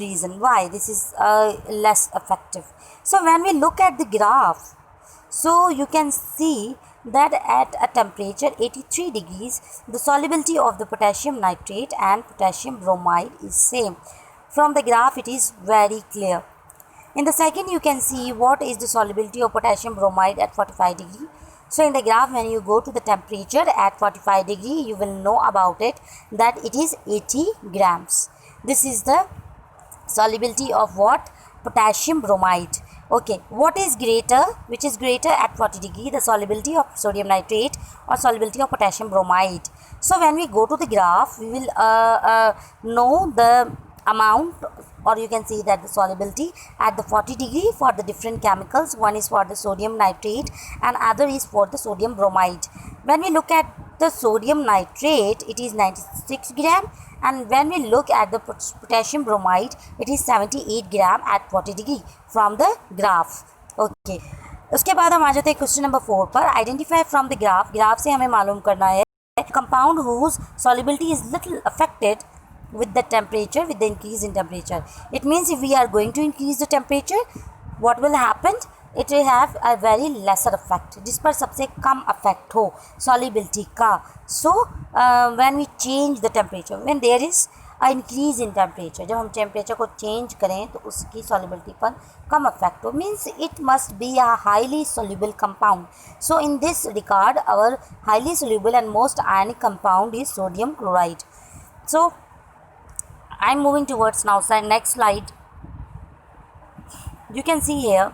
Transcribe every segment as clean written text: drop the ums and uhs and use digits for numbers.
reason why this is less effective. So when we look at the graph, so you can see that at a temperature 83 degrees, the solubility of the potassium nitrate and potassium bromide is same. From the graph it is very clear. In the second, you can see what is the solubility of potassium bromide at 45 degree. So in the graph, when you go to the temperature at 45 degree, you will know about it that it is 80 grams. This is the solubility of what? Potassium bromide. Okay, what is greater? Which is greater at 40 degree? The solubility of sodium nitrate or solubility of potassium bromide. So when we go to the graph, we will know the amount, or you can see that the solubility at the 40 degree for the different chemicals. One is for the sodium nitrate and other is for the sodium bromide. When we look at the sodium nitrate, it is 96 gram, and when we look at the potassium bromide, it is 78 gram at 40 degree from the graph. Okay, उसके बाद हम आ जाते हैं question number 4 पर. Identify from the graph से हमें मालूम करना है compound whose solubility is little affected with the temperature, with the increase in temperature. It means if we are going to increase the temperature, what will happen? It will have a very lesser effect, जिस पर सबसे कम effect हो solubility का. So when we change the temperature, when there is a increase in temperature, जब हम temperature को change करें तो उसकी solubility पर कम effect हो, means it must be a highly soluble compound. So in this regard, our highly soluble and most ionic compound is sodium chloride. So I'm moving towards now next slide. You can see here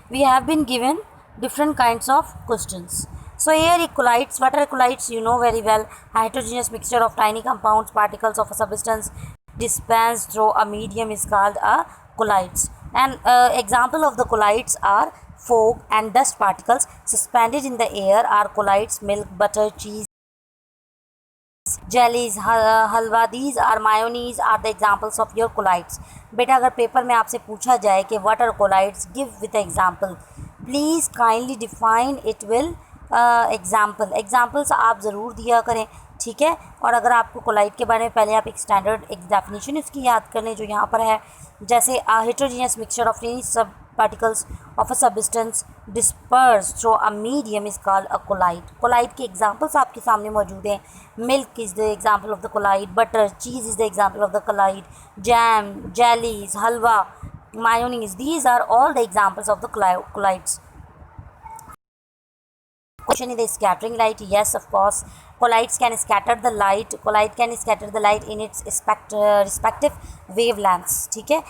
we have been given different kinds of questions. So here colloids. What are colloids? You know very well. Heterogeneous mixture of tiny compounds, particles of a substance dispensed through a medium is called a colloids. And example of the colloids are fog and dust particles suspended in the air are colloids. Milk, butter, cheese, jellies, halwa, these are mayonnaise are the examples of your colloids. बेटा अगर paper में आपसे पूछा जाए कि what are colloids, give with example. Please kindly define it will examples आप ज़रूर दिया करें, ठीक है. और अगर आपको कोलाइड के बारे में पहले आप एक स्टैंडर्ड एक डेफिनेशन इसकी याद कर लें जो यहाँ पर है, जैसे हेटेरोजेनियस मिक्सचर ऑफ एनी सब particles of a substance dispersed through a medium is called a colloid. Colloid के examples आपके सामने मौजूद हैं. Milk is the example of the colloid, butter, cheese is the example of the colloid, jam, jellies, halwa, mayonnaise, these are all the examples of the colloids. Question is the scattering light. Yes, of course. Colloids can scatter the light. Colloid can scatter the light in its respective wavelengths. ठीक है.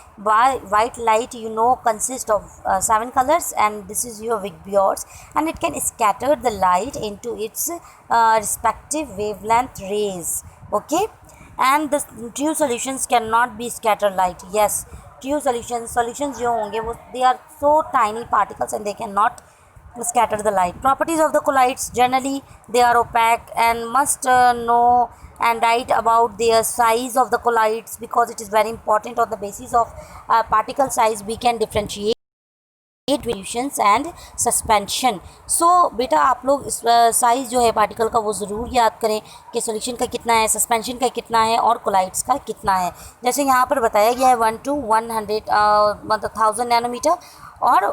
White light, you know, consists of 7 colors, and this is your Vigbiots, and it can scatter the light into its respective wavelength rays. Okay, and the true solutions cannot be scatter light. Yes, true solutions जो होंगे वो they are so tiny particles and they cannot scatter the light. Properties of the colloids: generally they are opaque and must know and write about their size of the colloids, because it is very important. On the basis of particle size we can differentiate solutions and suspension. So बेटा आप लोग size जो है particle का वो ज़रूर याद करें कि सॉल्यूशन का कितना है, सस्पेंशन का कितना है और कोलाइड्स का कितना है. जैसे यहाँ पर बताया गया है 1 to 100 मतलब 1000 नैनोमीटर और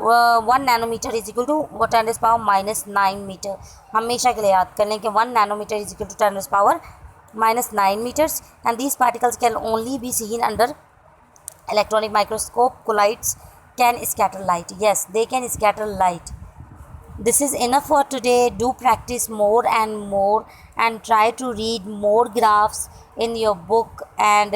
1 nanometer is equal to 10⁻⁻9 meter. हमेशा के लिए याद कर लें कि 1 nanometer is equal to 10⁻⁻9 meters, and these particles can only be seen under electronic microscope. Colloids can scatter light. Yes, they can scatter light. This is enough for today. Do practice more and more and try to read more graphs in your book, and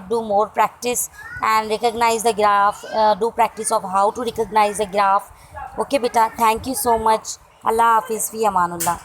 do more practice and recognize the graph. Do practice of how to recognize the graph. Okay beta, thank you so much. Allah Hafiz, fi amanullah.